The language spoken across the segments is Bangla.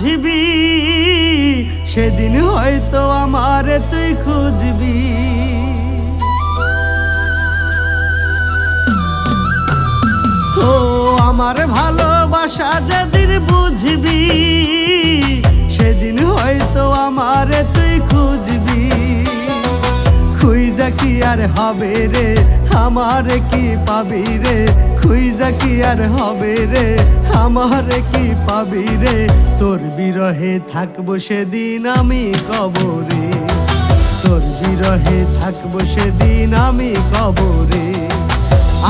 বুঝবি, সেদিন হয়তো আমারে তুই খুঁজবি। ও আমার ভালোবাসা যেদিন বুঝবি, সেদিন হয়তো আমারে তুই খুঁজবি। খুঁজা কি আর হবে রে, আমারে কি পাবি রে? খুঁজা কি আর হবে রে, আমারে কি পাবি রে? তোর বিরহে থাকবো সেদিন আমি কবরে, তোর বিরহে থাকবো সেদিন আমি কবরে।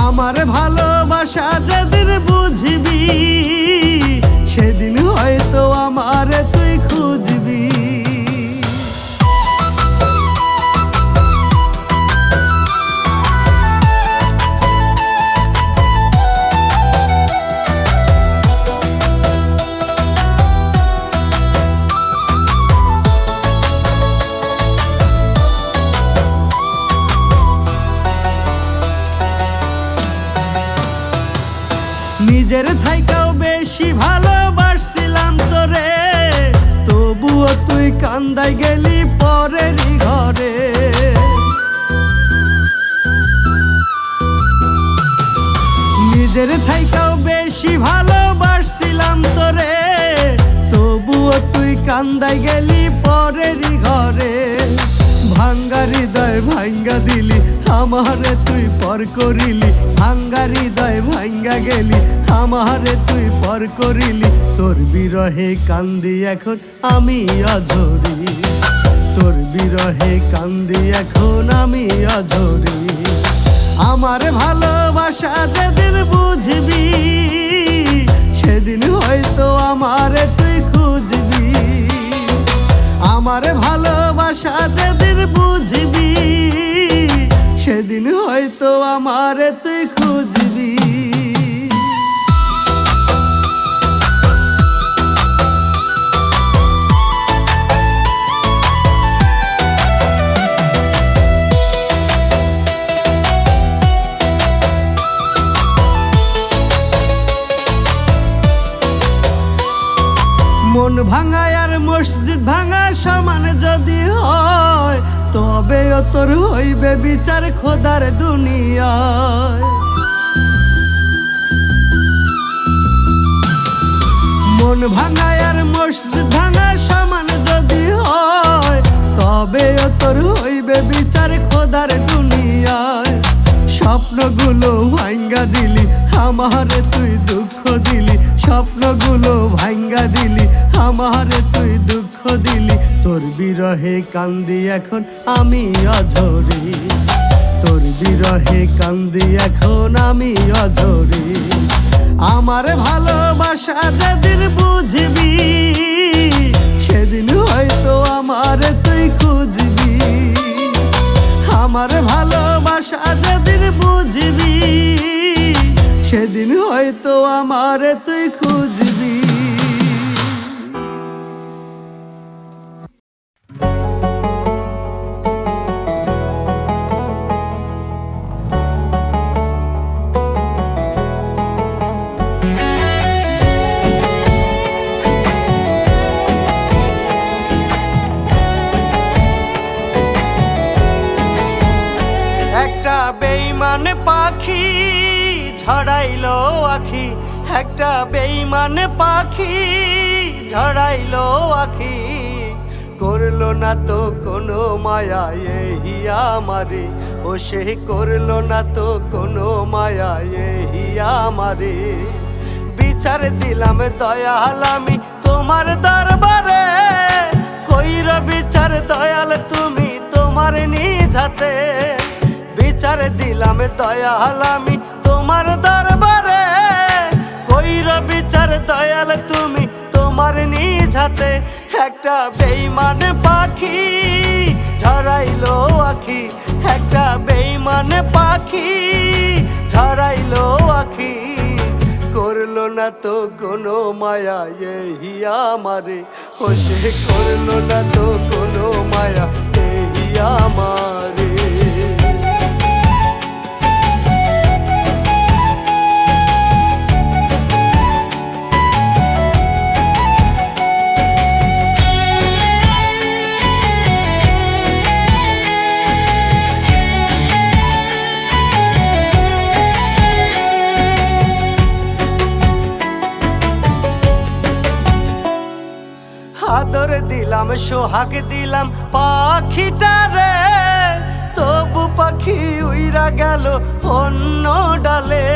আমার ভালোবাসা যেদিন বুঝবি, সেদিন হয়তো আমারে তুই খুঁজবি। নিজের থাইকাও বেশি ভালোবাসছিলাম তোরে, তবুও তুই কান্দাই গেলি পরেরই ঘরে। নিজের থাইকাও বেশি ভালোবাসছিলাম তোরে, তবুও তুই কান্দাই গেলি পরেরই ঘরে। ভাঙ্গা হৃদয় ভাঙ্গা দিলি, আমারে তুই পর করিলি। ভাঙ্গা হৃদয় ভাঙ্গা গেলি, আমারে তুই পর করিলি। তোর বিরহে কান্দি এখন আমি অঝরি, তোর বিরহে কান্দি এখন আমি অঝরি। আমার ভালোবাসা যেদিন বুঝবি, সেদিন হয়তো আমারে তুই খুঁজবি। আমার ভালোবাসা যেদিন বুঝবি, সেদিন হয়তো আমারে তুই খুঁজবি। মন ভাঙা আর মসজিদ ভাঙা সমান যদি হয়, তবেও তোর হইবে বিচার খোদার দুনিয়ায়। মন ভাঙা আর মসজিদ ভাঙা সমান যদি হয়, তবেও তোর হইবে বিচার খোদার দুনিয়ায়। স্বপ্নগুলো ভাঙ্গা দিলি, আমারে তুই দুঃখ দিলি। স্বপ্নগুলো ভাঙ্গা দিলি, আমারে তুই দুঃখ দিলি। তোর বিরহে কান্দি এখন আমি অঝরি, তোর বিরহে কান্দি এখন আমি অঝরি। আমার ভালোবাসা যেদিন বুঝবি, সেদিন হয়তো আমারে তুই খুঁজবি। আমার ভালোবাসা যেদিন বুঝবি, সেদিন হয়তো আমারে তুই খুঁজবি। একটা বেঈমান পাখি ঝড়াইলো আখি, একটা বেঈমান পাখি ঝড়াইলো আখি। করলো না তো কোনো মায়া এই আমারে, ও সে করলো না তো কোনো মায়া এই আমারে। বিচার দিলাম দয়াল আমি তোমার দরবারে, কইর বিচার দয়াল তুমি তোমার নিজ হাতে। বিচার দিলাম দয়াল আমি তোমার দরবারে, কইর বিচার দয়াল তুমি তোমার নিজ হাতে। একটা বেঈমান পাখি ঝরাইলো আখি, একটা বেঈমান পাখি ঝরাইলো আখি। করলো না তো কোনো মায়া এই আমারে, ও সে করলো না তো কোনো মায়া এই আমারে। আদর দিলাম সোহাগ দিলাম পাখিটারে, তবু পাখি উইরা গেল অন্য ডালে।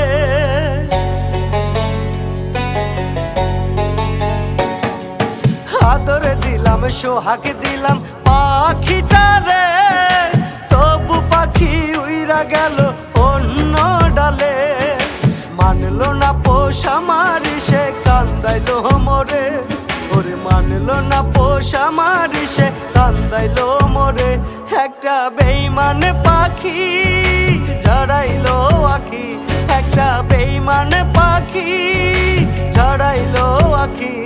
আদর দিলাম সোহাগ দিলাম পাখিটারে, তবু পাখি উইরা গেল অন্য ডালে। মানলো না পোষ আমার সে কান্দাইলো মোরে, ওরে মানলো না পোষ আমার সে কান্দাইলো মোরে। একটা বেঈমান পাখি ঝড়াইলো আখি, একটা বেঈমান পাখি ঝড়াইলো আখি।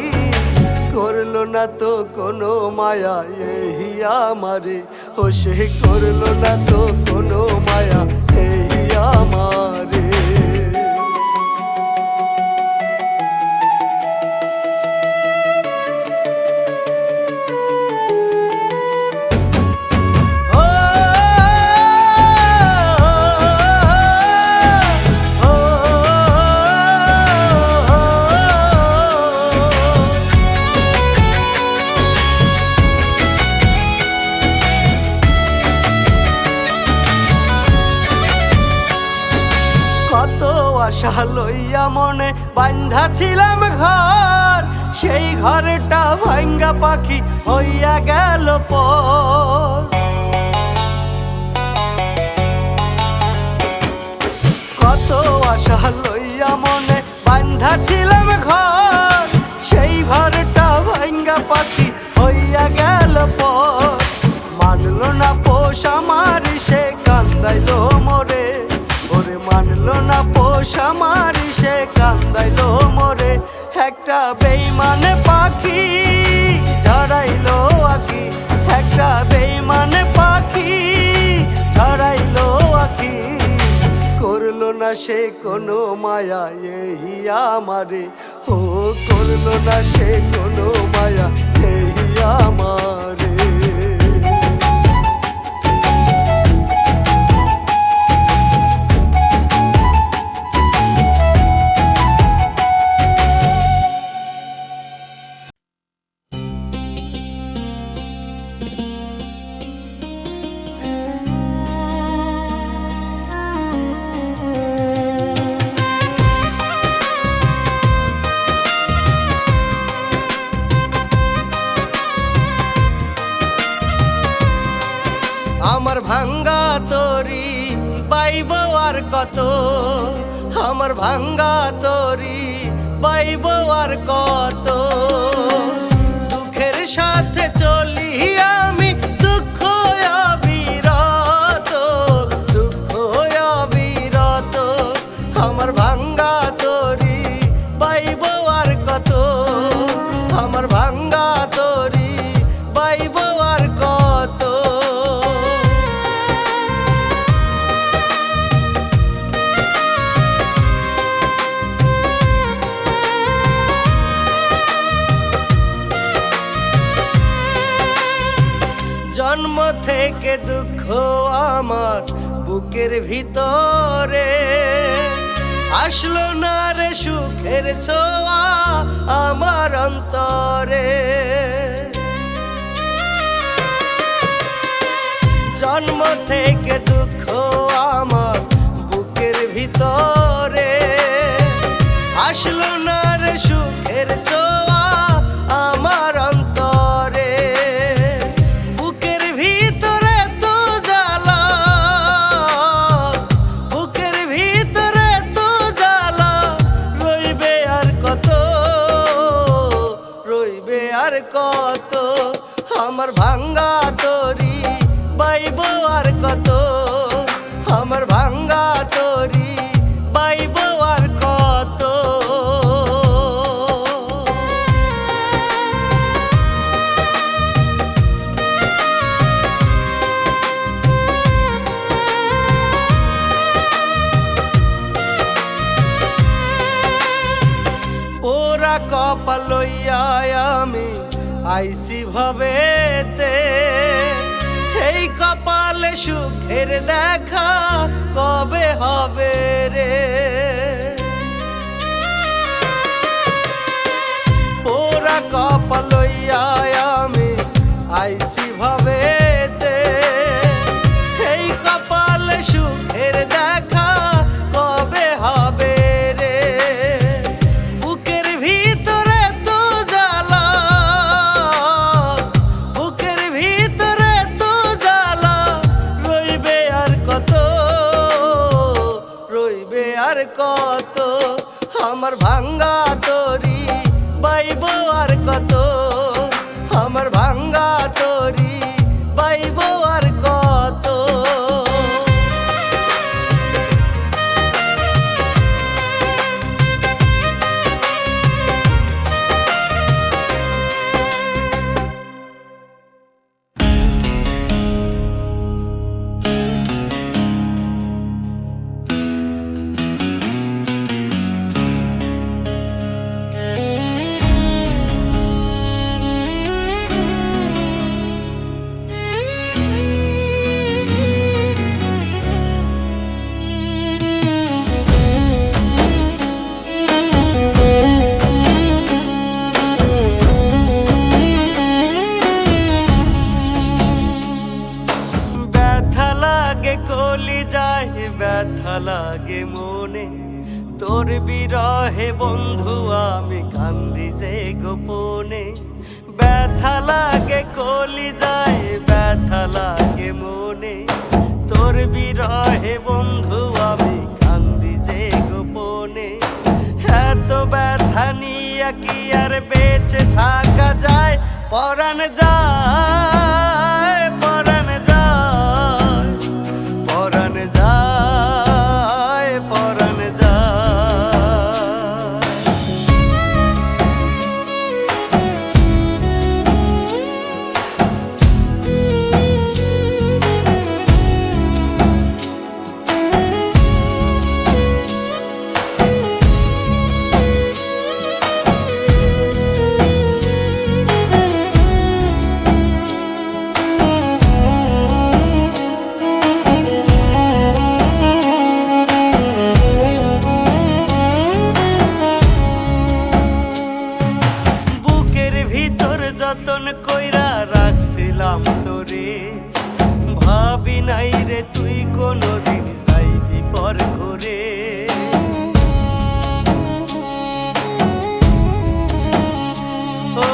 করলো না তো কোনো মায়া এই আমারে, ও সে করলো না তো কোনো মায়া এই আমারে। কত আশা লইয়া মনে বান্ধা ছিলাম ঘর, সেই ঘরটা ভাঙ্গা পাখি হইয়া গেল পর। কত আশা লইয়া মনে বান্ধা ছিলাম ঘর, সেই ঘরটা ভাঙ্গা পাখি হইয়া গেল পর। মানলো না পোষ আমার সে কান্দাইলো মোরে, ওরে মানলো না পোষ আমার সে কান্দাইলো মোরে। একটা বেঈমান পাখি ঝড়াইলো আখি, একটা বেঈমান পাখি ঝড়াইলো আখি। করলো না সে কোনো মায়া এই আমারে, ও করলো না সে কোনো মায়া এই আমারে। আমার ভাঙ্গা তরি বাইব আর কত, আমার ভাঙ্গা তরি বাইব আর কত। দুঃখের সাথে চলি আমি দুঃখ অবিরত, দুঃখ অবিরত। আমার ভাঙ্গা তরি বাইব আর কত, আমার ভাঙ্গা তরি বাইব আর কত। জন্ম থেকে দুঃখ আমার বুকের ভিতরে, আসলো না রে সুখের ছোঁয়া আমার অন্তরে। জন্ম থেকে দুঃখ আমার বুকের ভিতরে, আসলো না রে সুখের ছোঁয়া আমার অন্তরে। বুকের ভিতরে তো জ্বালা, বুকের ভিতরে তো জ্বালা, রইবে আর কত, রইবে আর কত। আমার ভাঙ্গা তরি বাইব আর কত, আমার ভাঙ্গা তরি বাইব আর কত। পোড়া কপাল লইয়া আমি আইসি ভবেতে, এই কপালে সুখের দেখা কবে হবে রে। পোড়া কপাল লইয়া আর কত, আমার ভাঙ্গা তরি পাইব আর কত। ব্যথা লাগে মনে তোর বিরহে বন্ধু আমি কান্দি যে গোপনে। ব্যথা লাগে কলিজায়, ব্যথা লাগে মনে তোর বিরহে বন্ধু আমি কান্দি যে গোপনে। এত ব্যথা নিয়ে কি আর বেঁচে থাকা যায়, পরাণ যায় পরাণ যায় পরাণ যায় পরাণ যায়। যতন কইরা রাখছিলাম তোরে, ভাবি নাই রে তুই কোনদিন যাইবি পর করে। ও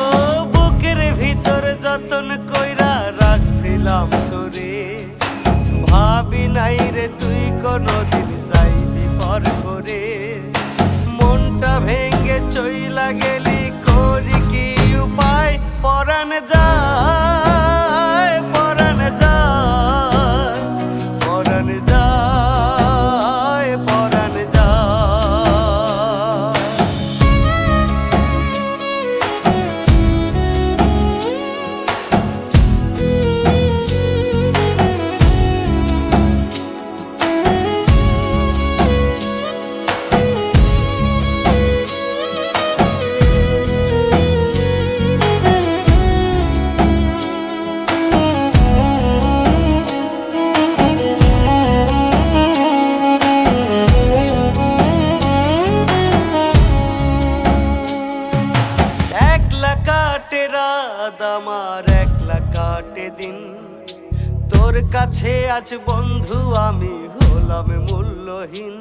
বুকের ভিতর যতন কইরা রাখছিলাম তোরে, ভাবি নাই রে তুই কোনদিন যাইবি পর করে। মনটা ভেঙে চইলা গেলি করি কি উপায়, পরাণ যায় পরাণ যায় পরাণ যায় পরাণ যায়। আমার একলা কাটে দিন, তোর কাছে আজ বন্ধু আমি হলাম মূল্যহীন।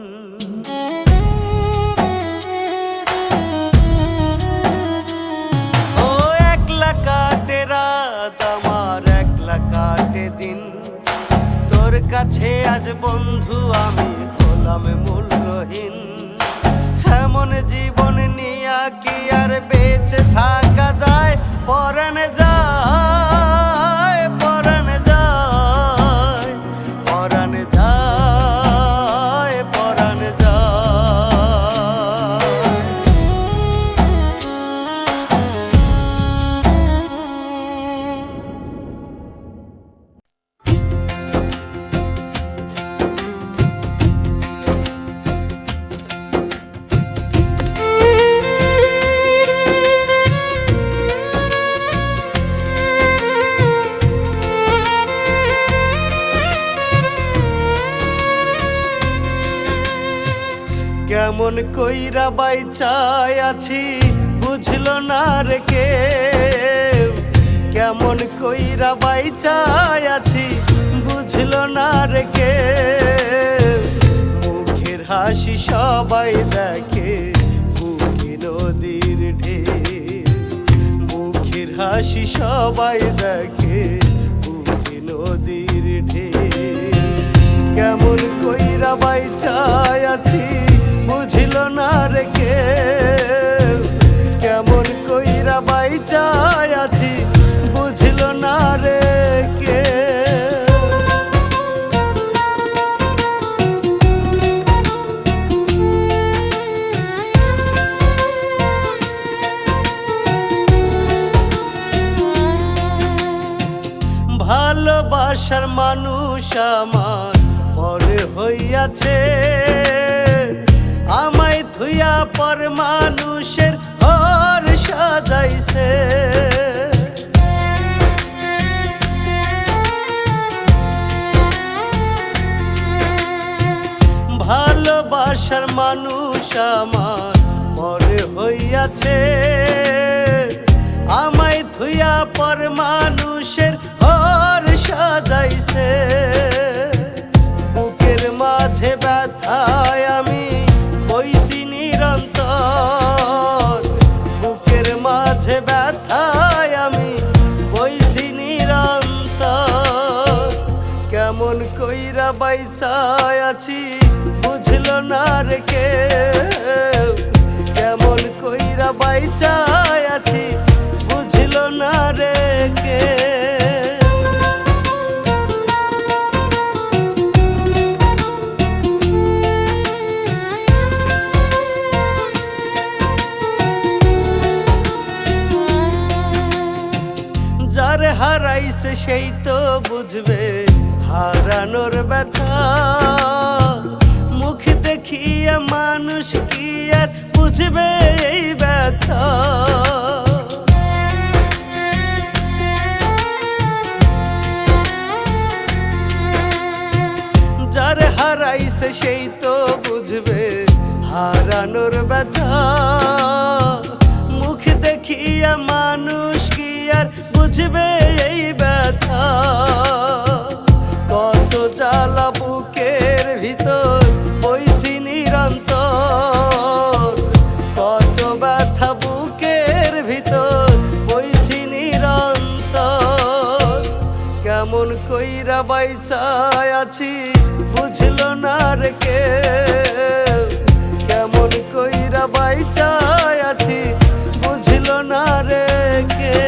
ও একলা কাটে রাত আমার একলা কাটে দিন, তোর কাছে আজ বন্ধু আমি হলাম মূল্যহীন। এমন জীবন নিয়া কি আর বেঁচে থাকা যায়, পরাণ যায় পরাণ যায় পরাণ যায় পরাণ যায়। কেমন কইরা বাইচায় আছি বুঝলো না রে কেউ, কেমন কইরা বাইচায় আছি বুঝলো না রে কেউ। মুখের হাসি সবাই দেখে বুকে নদীর ঢেউ, মুখের হাসি সবাই দেখে বুকে নদীর ঢেউ। কেমন কইরা বাইচায় আছি বুঝিল না রে কেউ, কেমন কইরা বাই ভালোবাসার মানুষ আমার পরে হইয়াছে, আমায় থুইয়া পর মানুষের ঘর সাজাইছে। ভালোবাসার মানুষ আমার পরে হইয়াছে, আমায় থুইয়া পর মানুষের ঘর সাজাইছে। বুকের মাঝে ব্যথায় আমি বইছি নিরন্তর, বুকের মাঝে ব্যথায় আমি বইছি নিরন্তর। কেমন কইরা বাইসায় আছি বুঝলো না রে কেউ, কেমন কইরা বাইচায় আছি বুঝলো না রে কেউ। যার হারাইছে সেই তো বুঝবে হারানোর ব্যথা, মুখ দেখিয়া মানুষ কি আর বুঝবে এই ব্যথা। যার হারাইছে সেই তো বুঝবে হারানোর ব্যথা, মুখ দেখিয়া মানুষ কি আর বুঝবে এই ব্যথা। কত জ্বালা বুকের ভিতর বইছি নিরন্তর, কত ব্যথা বুকের ভিতর বইছি নিরন্তর। কেমন কইরা বাইসায় আছি বুঝলো না রে কেউ, কেমন কইরা বাইচায় আছি বুঝলো না রে কেউ।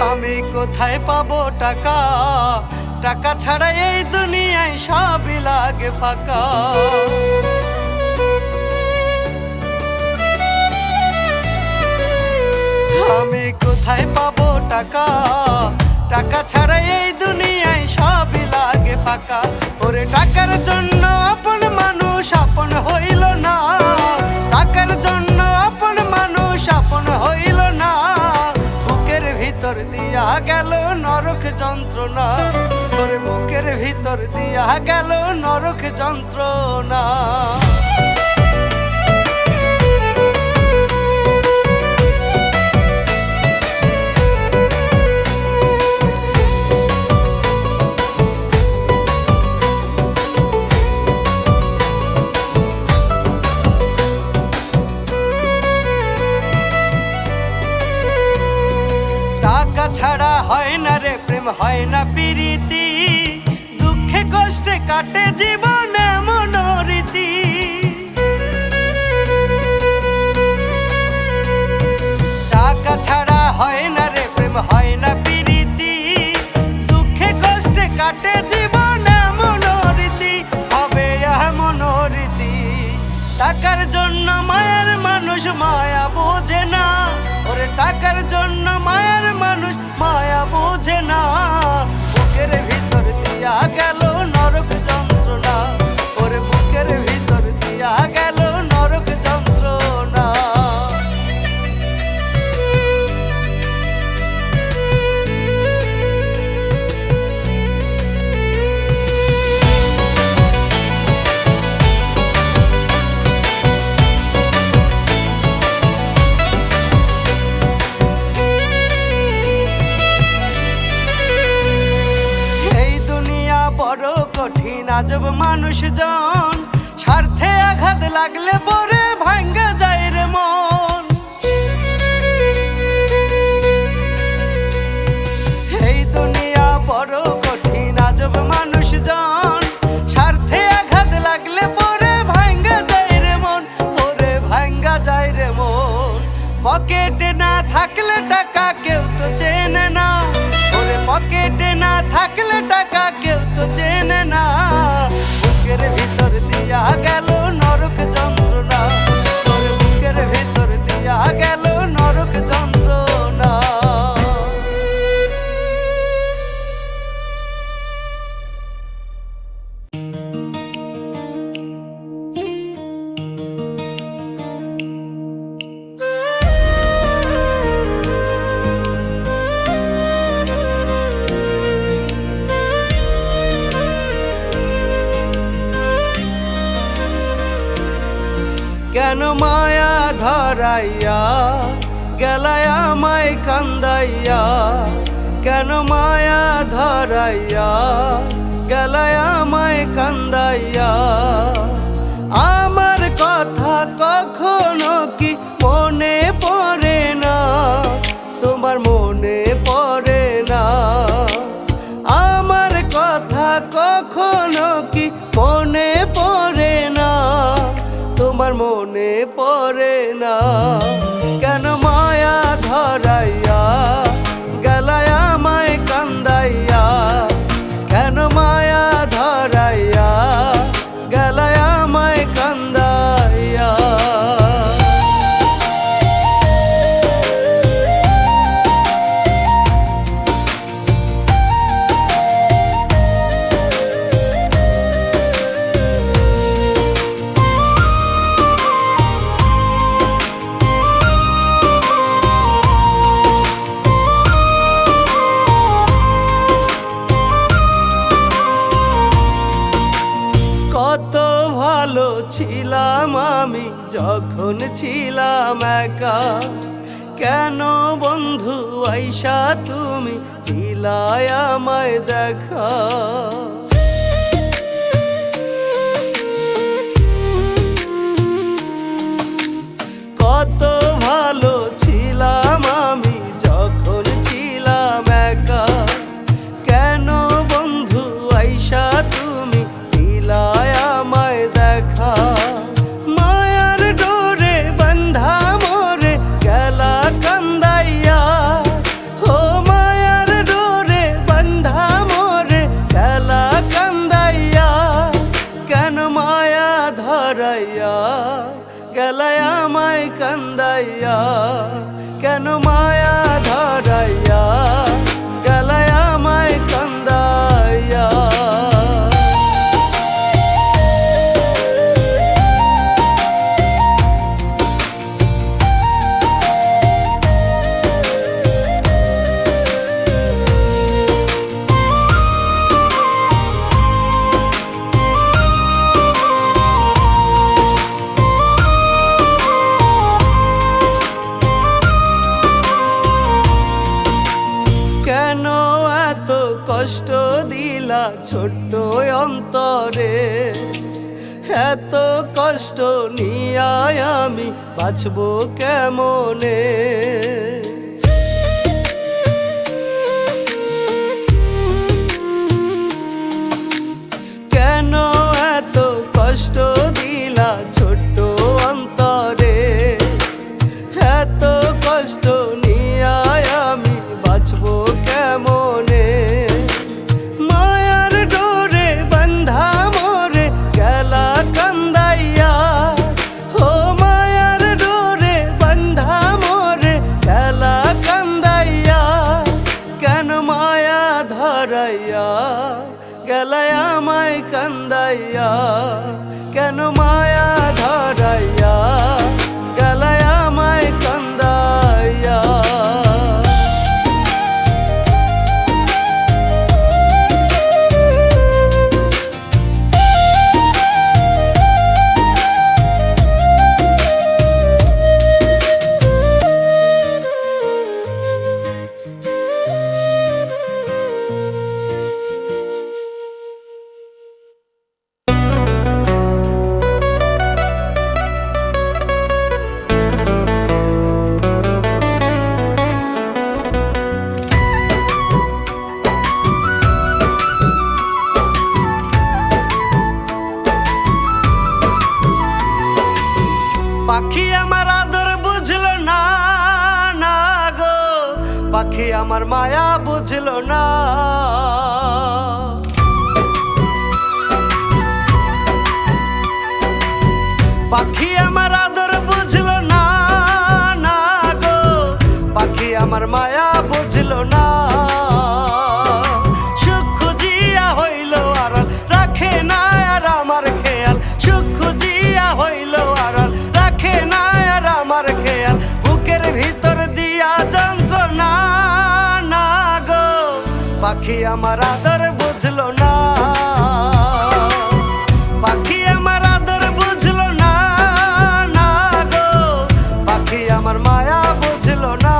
আমি কোথায় পাবো টাকা, টাকা ছাড়া এই দুনিয়ায় সবই লাগে ফাঁকা। আমি কোথায় পাবো টাকা, টাকা ছাড়া এই দুনিয়ায় সবই লাগে ফাঁকা। ওরে টাকার জন্য আপন মানুষ আপন হইল না, টাকার জন্য আপন মানুষ আপন হইল না। বুকের ভিতর দিয়া গেল নরক যন্ত্রণা, ওরে বুকের ভিতর দিয়া গেল নরক যন্ত্রণা। টাকা ছাড়া হয় না রে প্রেম, হয় না প্রীতি, দুঃখে কষ্টে কাটে জীবন এমন রীতি। টাকা ছাড়া হয় না রে প্রেম, হয় না প্রীতি, দুঃখে কষ্টে কাটে জীবন এমন রীতি, হবে এমন রীতি। টাকার জন্য মায়ের মানুষ মায়া বোঝে না, ওরে টাকার জন্য মায়ের মানুষ মায়া বোঝে না। বুকের ভিতর দিয়া গেল নরক যন্ত্রণা, ওরে বুকের ভিতর দিয়া গেল নরক যন্ত্রণা। কঠিন আজব মানুষজন, স্বার্থে আঘাত লাগলে পরে ভাঙ্গা যায় রে মন। এই দুনিয়া বড় কঠিন আজব মানুষজন, স্বার্থে আঘাত লাগলে পরে ভাঙ্গা যায় রে মন, ওরে ভাঙ্গা যায় রে মন। পকেটে না থাকলে টাকা কেউ তো চেনে না, ওরে পকেটে না থাকলে টাকা কেউ তো চেনে না। বুকের ভিতর দিয়া গেল নরক যন্ত্রণা, তোর বুকের ভিতর দিয়া গেল নরক যন্ত্রণা। কেন মায়া ধরাইয়া গেলায় আমায় কান্দাইয়া, কেন মায়া ধরাইয়া গেলায় আমায় কান্দাইয়া। আমার কথা কখনো কি মনে পড়ে না, তোমার মনে পড়ে না। আমার কথা কখনো কি মনে পড়ে না, তোমার মনে পড়ে না। কেন মায়া ধরাইয়া গেলায় আমায় কান্দাইয়া, কেন মায়া ধরাইয়া গেলায় আমায় কান্দাইয়া। কত ভালো ছিলাম আমি যখন ছিলাম একা, কেন বন্ধু আইসা তুমি দিলায় আমায় দেখা। কত ভালো ছিলাম আমি যখন ছিলাম একা, কেন বন্ধু আইসা তুমি দিলায় আমায় দেখা। মায়ার ডোরে বান্ধা মোরে গেলা কান্দাইয়া, ও মায়ার ডোরে বান্ধা মোরে গেলা কান্দাইয়া। কেন মায়া ধরাইয়া গেলায় আমায় কান্দাইয়া, কেন মায়া ধরাইয়া গেলায় আমায় কান্দাইয়া। কেন এত কষ্ট দিলা ছোট্ট অন্তরে, এত কষ্ট নিয়া আমি বাঁচবো কেমনে। কেন এত কষ্ট দিলা ছোট্ট অন্তরে, এত কষ্ট নিয়া আমি বাঁচবো কেমনে। মায়ার ডোরে বান্ধা মোরে গেলা কান্দাইয়া, ও মায়ার ডোরে বান্ধা মোরে গেলা কান্দাইয়া। কেন মায়া ধরাইয়া গেলায় আমায় কান্দাইয়া, কেন মায়া ধরাইয়া গেলায় আমায় কান্দাইয়া। পাখি আমার আদর বুঝলো না, না গো, পাখি আমার মায়া বুঝলো না। পাখি আমার আদর বুঝলো না, না গো, পাখি আমার মায়া বুঝলো না। সুখ খুঁজিয়া হইল আড়াল, রাখে না আর আমার খেয়াল। সুখ খুঁজিয়া হইল আড়াল, রাখে না আর আমার খেয়াল। বুকের ভিতর দিয়া যন্ত্রণা, না গো, পাখি আমার আদর বুঝলো না। পাখি আমার আদর বুঝলো না, না গো, পাখি আমার মায়া বুঝলো না।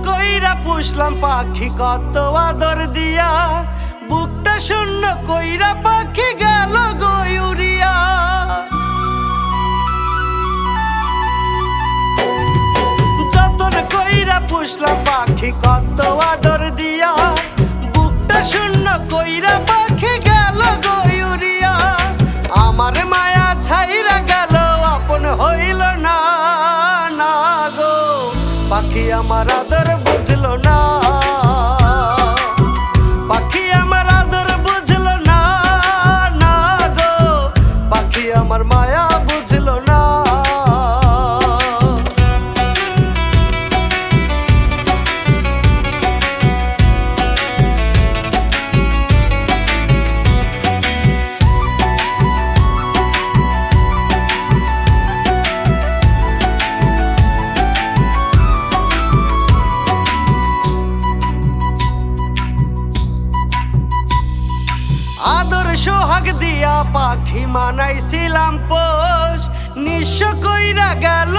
কইরা পুষলাম পাখি কত আদর দিয়া, বুকটা শূন্য কইরা পাখি গেল গয়ুরিয়া। যতন কইরা পুষলাম পাখি কত আদর দিয়া, বুকটা শূন্য কইরা পাখি গেল গয়ুরিয়া। আমার মায়া ছাইরা গেল, আপন হইল না, না গো, পাখি আমার আদর বুঝলো না। পাখি আমার আদর বুঝলো না, না গো, পাখি আমার মায়া বুঝলো না। আদর সোহাগ দিয়া পাখি মানাইছিলাম পোষ, নিঃস্ব কইরা গেল